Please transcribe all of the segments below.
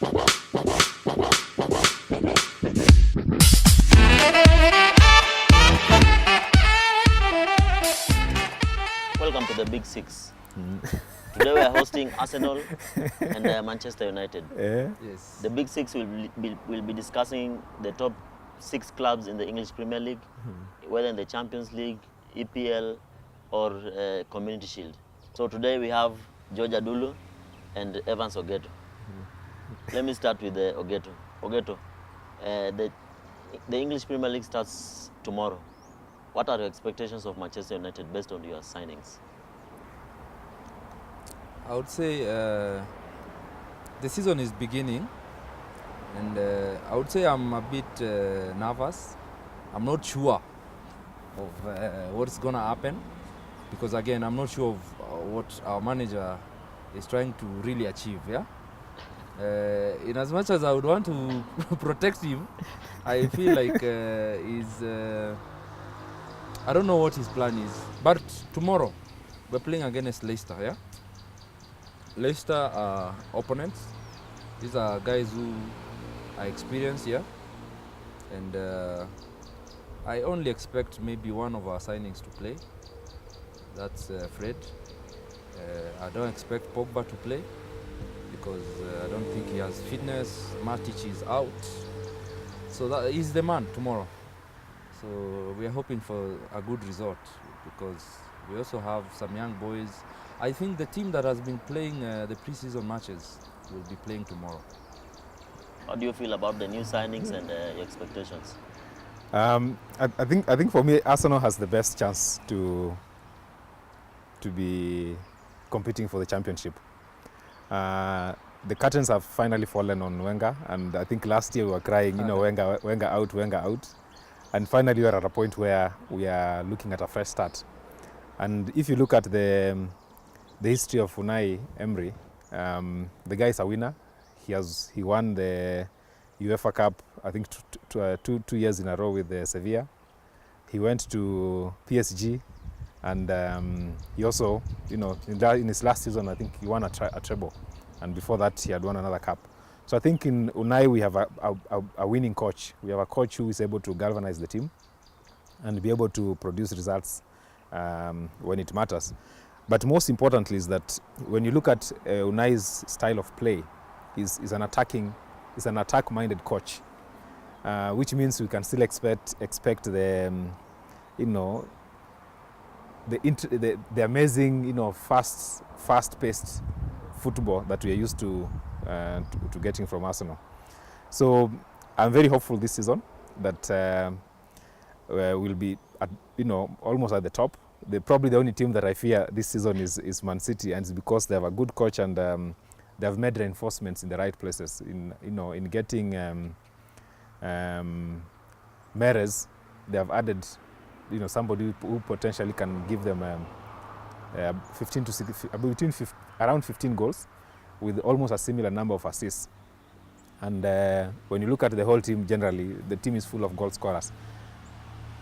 Welcome to the Big Six. Today we are hosting Arsenal and Manchester United. Yes. The Big Six will be discussing the top 6 clubs in the English Premier League, whether in the Champions League, EPL, or Community Shield. So today we have George Adulu and Evans Ogeto. Let me start with Ogeto. Ogeto, the English Premier League starts tomorrow. What are your expectations of Manchester United based on your signings? I would say the season is beginning, and I would say I'm a bit nervous. I'm not sure of what's going to happen, because again, I'm not sure of what our manager is trying to really achieve. Yeah. In as much as I would want to protect him, I feel like I don't know what his plan is. But tomorrow we're playing against Leicester. Yeah. Leicester are opponents. These are guys who are experienced here, and I only expect maybe one of our signings to play. That's Fred. I don't expect Pogba to play because I don't think he has fitness. Matic is out, so that is the man tomorrow. So we are hoping for a good result because we also have some young boys. I think the team that has been playing the preseason matches will be playing tomorrow. How do you feel about the new signings and your expectations? I think for me, Arsenal has the best chance to be competing for the championship. The curtains have finally fallen on Wenger, and I think last year we were crying, Wenger out. And finally, we're at a point where we are looking at a fresh start. And if you look at the history of Unai Emery, the guy is a winner. He won the UEFA Cup, I think, two years in a row with Sevilla. He went to PSG, and he also, in his last season, I think he won a treble. And before that, he had won another cup. So I think in Unai we have a winning coach. We have a coach who is able to galvanize the team and be able to produce results when it matters. But most importantly is that when you look at Unai's style of play, is an attack-minded coach, which means we can still expect the amazing fast-paced football that we are used to getting from Arsenal. So I'm very hopeful this season that we'll be almost at the top. Probably the only team that I fear this season is Man City, and it's because they have a good coach and they have made reinforcements in the right places. In getting Mahrez, they have added somebody who potentially can give them 15 to 16, around 15 goals, with almost a similar number of assists. And when you look at the whole team, generally, the team is full of goal scorers.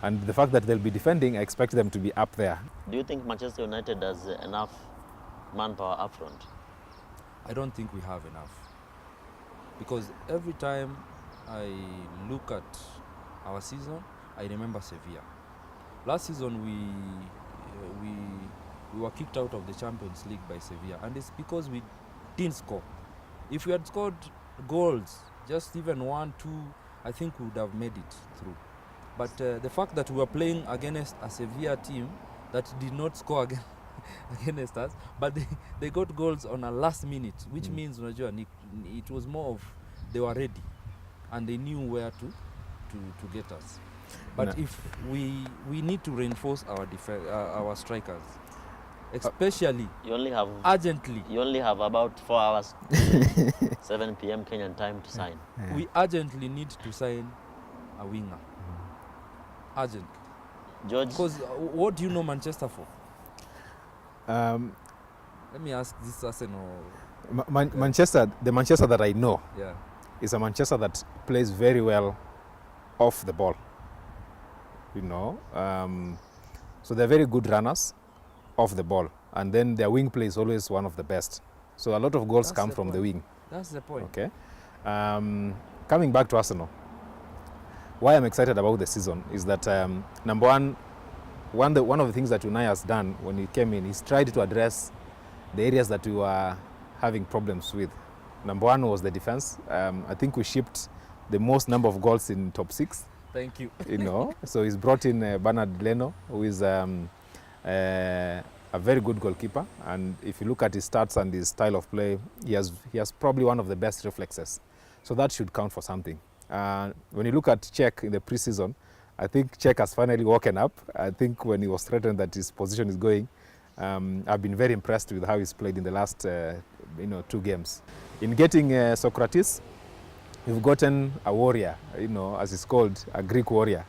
And the fact that they'll be defending, I expect them to be up there. Do you think Manchester United has enough manpower up front? I don't think we have enough. Because every time I look at our season, I remember Sevilla. Last season, we were kicked out of the Champions League by Sevilla, and it's because we didn't score. If we had scored goals, just even 1, 2, I think we would have made it through. But the fact that we were playing against a Sevilla team that did not score against us, but they got goals on a last minute, which means it was more of they were ready and they knew where to get us. But if we need to reinforce our strikers, especially urgently. You only have about 4 hours, 7 p.m. Kenyan time to sign. We urgently need to sign a winger. Urgent. George? Because what do you know Manchester for? Let me ask this Arsenal. Manchester, the Manchester that I know is a Manchester that plays very well off the ball. So they're very good runners off the ball, and then their wing play is always one of the best. So a lot of goals come from the wing. That's the point. Okay, Coming back to Arsenal, why I'm excited about the season is that number one of the things that Unai has done when he came in, he's tried to address the areas that we were having problems with. Number one was the defense. I think we shipped the most number of goals in top 6. Thank you. You know, so he's brought in Bernard Leno, who is a very good goalkeeper. And if you look at his stats and his style of play, he has probably one of the best reflexes. So that should count for something. When you look at Czech in the preseason, I think Czech has finally woken up. I think when he was threatened that his position is going, I've been very impressed with how he's played in the last 2 games. In getting Socrates, we've gotten a warrior, as he's called, a Greek warrior,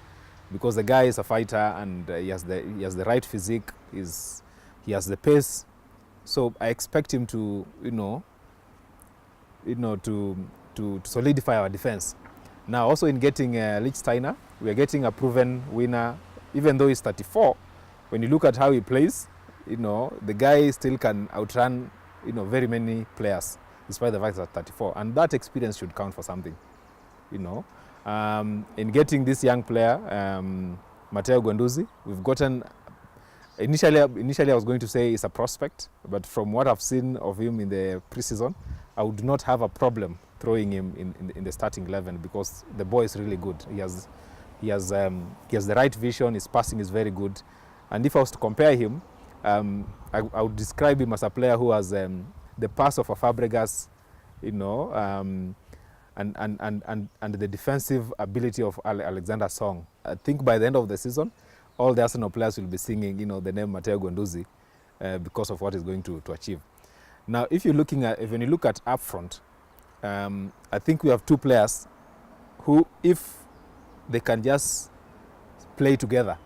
because the guy is a fighter and he has the right physique, he has the pace. So I expect him to solidify our defense. Now also in getting Lichtsteiner, we are getting a proven winner, even though he's 34. When you look at how he plays, the guy still can outrun very many players, despite the fact that 34, and that experience should count for something. In getting this young player, Matteo Guendouzi, we've gotten. Initially, I was going to say he's a prospect, but from what I've seen of him in the preseason, I would not have a problem throwing him in the starting 11 because the boy is really good. He has the right vision. His passing is very good, and if I was to compare him, I would describe him as a player who has the pass of a Fabregas, and the defensive ability of Alexander Song. I think by the end of the season, all the Arsenal players will be singing, the name Matteo Guendouzi because of what he's going to achieve. Now, when you look at up front, I think we have 2 players who, if they can just play together,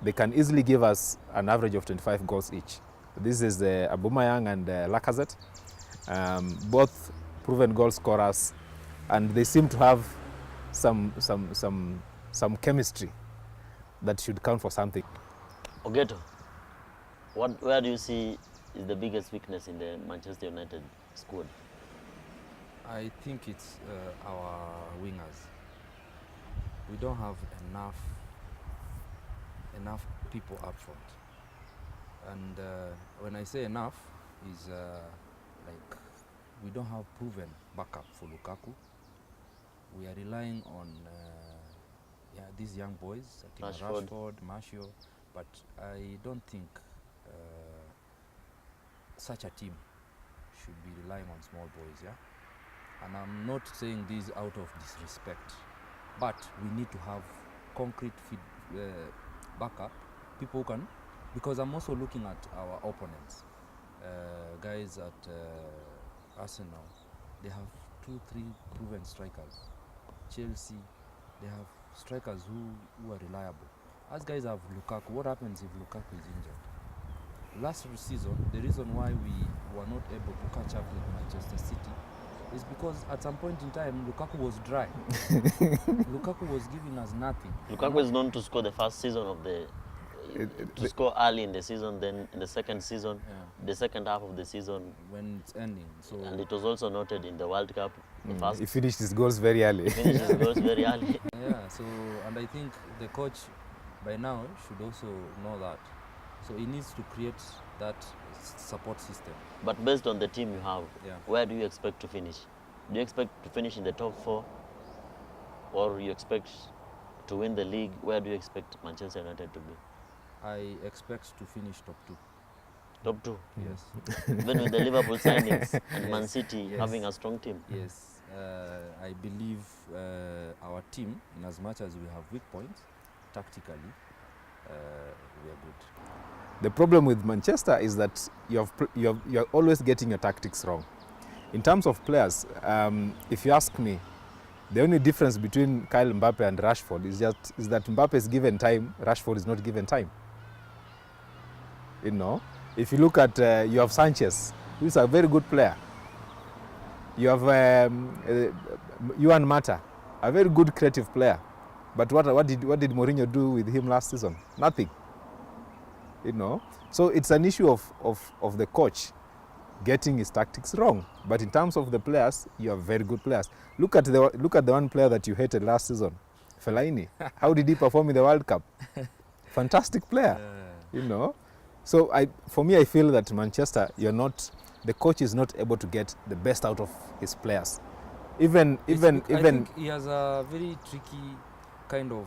they can easily give us an average of 25 goals each. This is Aubameyang and Lacazette, both proven goal scorers, and they seem to have some chemistry that should count for something. Ogeto, where do you see is the biggest weakness in the Manchester United squad? I think it's our wingers. We don't have enough people up front. And when I say enough, is like we don't have proven backup for Lukaku. We are relying on these young boys, Rashford, Martial, but I don't think such a team should be relying on small boys, yeah? And I'm not saying this out of disrespect, but we need to have concrete backup, people who can, because I'm also looking at our opponents, guys at Arsenal, they have 2-3 proven strikers. Chelsea, they have strikers who are reliable. As guys have Lukaku, what happens if Lukaku is injured? Last season, the reason why we were not able to catch up with Manchester City is because at some point in time, Lukaku was dry. Lukaku was giving us nothing. Lukaku is known to score the first season of score early in the season, then in the second season, the second half of the season. When it's ending. So and it was also noted in the World Cup. He finished his goals very early. Yeah, so, and I think the coach by now should also know that. So he needs to create that support system. But based on the team you have, where do you expect to finish? Do you expect to finish in the top 4? Or you expect to win the league? Where do you expect Manchester United to be? I expect to finish top 2. Top 2? Yes. Even with the Liverpool signings and Man City having a strong team? Yes. I believe our team, in as much as we have weak points, tactically, we are good. The problem with Manchester is that you're always getting your tactics wrong. In terms of players, if you ask me, the only difference between Kyle Mbappe and Rashford is that Mbappe is given time, Rashford is not given time. If you look at, you have Sanchez, who is a very good player. You have Juan Mata, a very good creative player. But what did Mourinho do with him last season? Nothing. So it's an issue of the coach getting his tactics wrong. But in terms of the players, you have very good players. Look at the one player that you hated last season, Fellaini. How did he perform in the World Cup? Fantastic player, you know. So for me, I feel that Manchester, the coach is not able to get the best out of his players. I think he has a very tricky kind of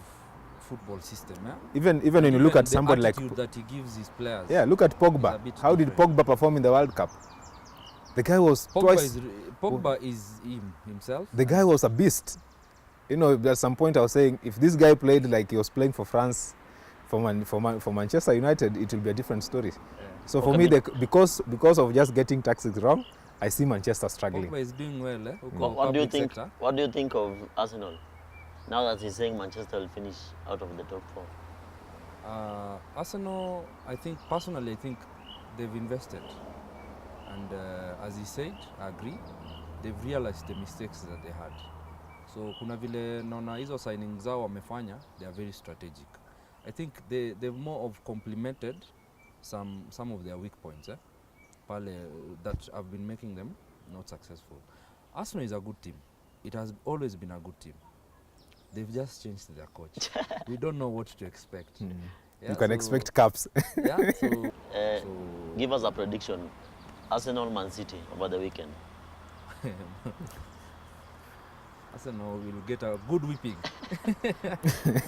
football system. Yeah? Even when you look at somebody like that he gives his players. Yeah, look at Pogba. How did Pogba perform in the World Cup? The guy was Pogba is himself. The guy was a beast. You know, at some point I was saying, if this guy played like he was playing for France, for Manchester United, it will be a different story. Yeah. So for me, because of just getting tactics wrong, I see Manchester struggling. Pogba is doing well. What do you think? What do you think of Arsenal? Now that he's saying Manchester will finish out of the top 4. Arsenal, I think personally, they've invested, and as he said, I agree. They've realized the mistakes that they had. So kuna vile naona hizo signings zao wamefanya, they are very strategic. I think they've more of complemented some of their weak points, pale that have been making them not successful. Arsenal is a good team. It has always been a good team. They've just changed their coach. We don't know what to expect. Yeah, you can expect caps. Yeah, give us a prediction. Arsenal Man City over the weekend. Arsenal will get a good whipping.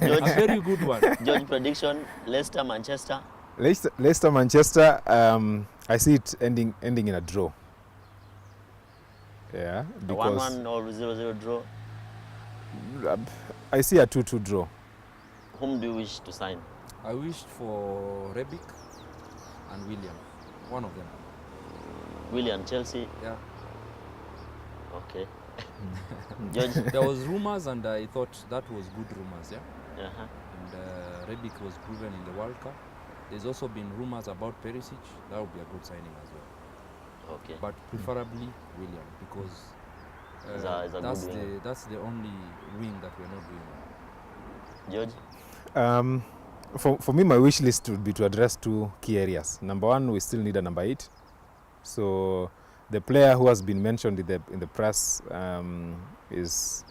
George, a very good one. George, prediction, Leicester Manchester. Leicester Manchester, I see it ending in a draw. Yeah, because 1-1 or 0-0 draw. I see a 2-2 draw. Whom do you wish to sign? I wished for Rebic and William, one of them. William, Chelsea? Yeah. Okay. George? There was rumors and I thought that was good rumors, yeah? Uh-huh. And Rebic was proven in the World Cup. There's also been rumors about Perisic. That would be a good signing as well. Okay. But preferably William, because that's the only wing that we're not doing. George? For me, my wish list would be to address 2 key areas. Number 1, we still need a number 8. So the player who has been mentioned in the press is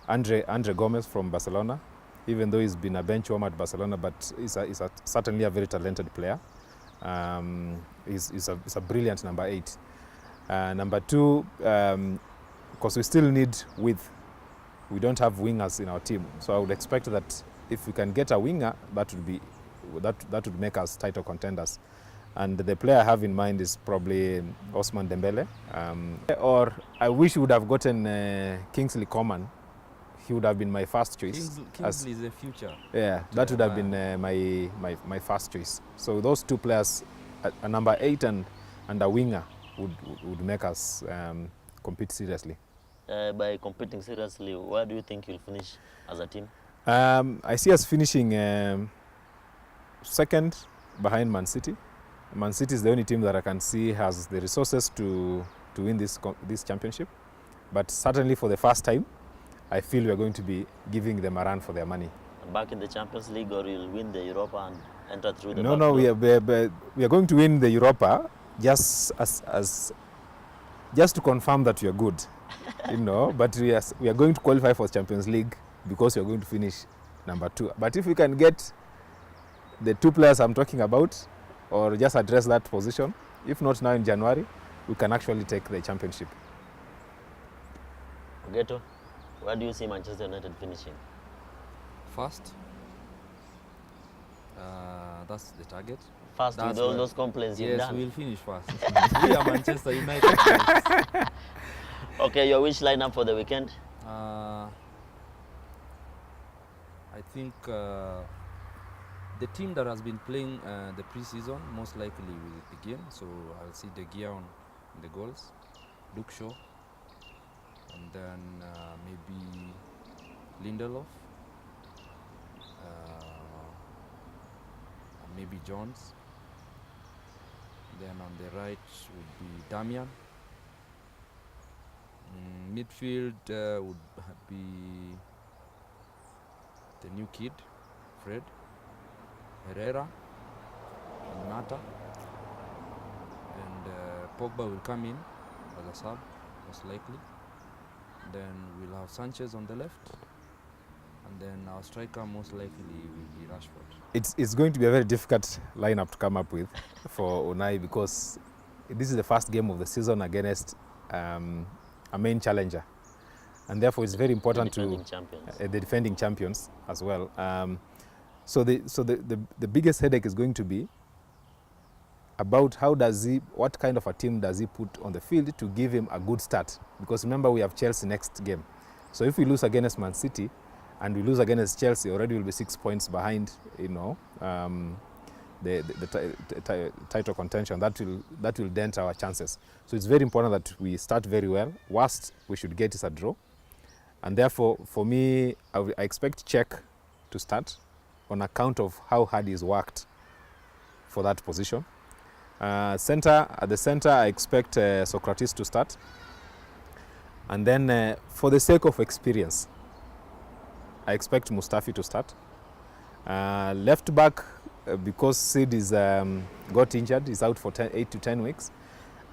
Andre Gomez from Barcelona. Even though he's been a bench warmer at Barcelona, but he's certainly a very talented player. He's a brilliant number 8. Number 2, because we still need width. We don't have wingers in our team, so I would expect that if we can get a winger, that would make us title contenders. And the player I have in mind is probably Ousmane Dembele. Or I wish we would have gotten Kingsley Coman. He would have been my first choice. Kingsley is the future. Yeah, that would have been my first choice. So those 2 players, a number 8 and a winger, would make us compete seriously. By competing seriously, where do you think you'll finish as a team? I see us finishing second behind Man City. Man City is the only team that I can see has the resources to win this championship. But certainly for the first time, I feel we are going to be giving them a run for their money. Back in the Champions League, or you'll win the Europa and enter through the No, we are going to win the Europa just to confirm that we are good. You know, but we are going to qualify for Champions League because we are going to finish number 2. But if we can get the 2 players I'm talking about, or just address that position, if not now in January, we can actually take the championship. Ghetto, where do you see Manchester United finishing? First. That's the target. First, with all those complaints you've done? Yes, we'll finish first. We are Manchester United. Okay, your wish lineup for the weekend? I think the team that has been playing the preseason most likely will begin. So I'll see De Gea on the goals, Luke Shaw, and then maybe Lindelof, maybe Jones. Then on the right would be Damian. Midfield would be the new kid, Fred, Herrera, and Mata. And Pogba will come in as a sub, most likely. Then we'll have Sanchez on the left. And then our striker most likely will be Rashford. It's going to be a very difficult lineup to come up with for Unai, because this is the first game of the season against a main challenger, and therefore it's very important the defending champions as well. So the biggest headache is going to be about what kind of a team does he put on the field to give him a good start, because remember we have Chelsea next game. So if we lose against Man City and we lose against Chelsea, already we'll be 6 points behind, the title contention. That will dent our chances. So it's very important that we start very well. Worst we should get is a draw, and therefore for me I expect Czech to start on account of how hard he's worked for that position. At the center I expect Socrates to start, and then for the sake of experience I expect Mustafi to start. Left back, because Sid is got injured, he's out for 8 to 10 weeks.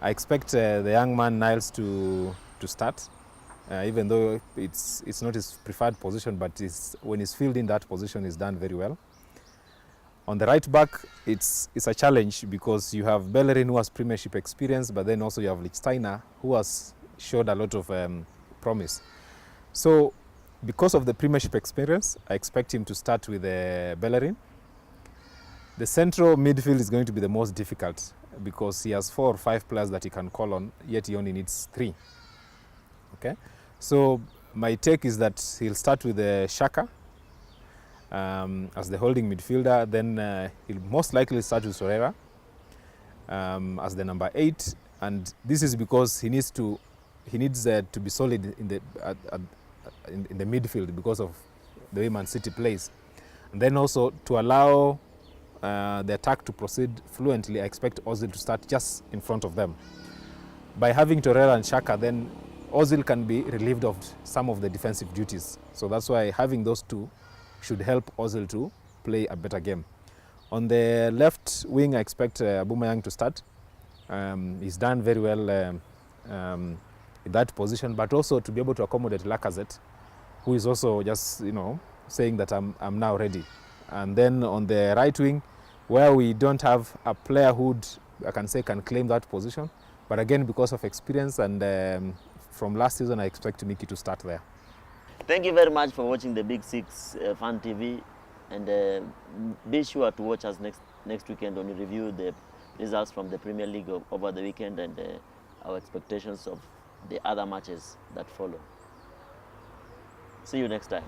I expect the young man Niles to start, even though it's not his preferred position, but when he's filled in that position, he's done very well. On the right back, it's a challenge because you have Bellerin, who has Premiership experience, but then also you have Lichtsteiner, who has showed a lot of promise. So because of the Premiership experience, I expect him to start with Bellerin. The central midfield is going to be the most difficult because he has 4 or 5 players that he can call on, yet he only needs 3. Okay, so my take is that he'll start with Xhaka as the holding midfielder. Then he'll most likely start with Torreira as the number 8, and this is because he needs to be solid in the midfield because of the way Man City plays, and then also to allow the attack to proceed fluently. I expect Ozil to start just in front of them. By having Torreira and Xhaka, then Ozil can be relieved of some of the defensive duties. So that's why having those two should help Ozil to play a better game. On the left wing, I expect Aubameyang to start. He's done very well in that position, but also to be able to accommodate Lacazette, who is also just saying that I'm now ready. And then on the right wing, where we don't have a player who I can say can claim that position, but again because of experience and from last season, I expect Mickey to start there. Thank you very much for watching the Big Six Fan TV, and be sure to watch us next weekend when we review the results from the Premier League over the weekend and our expectations of the other matches that follow. See you next time.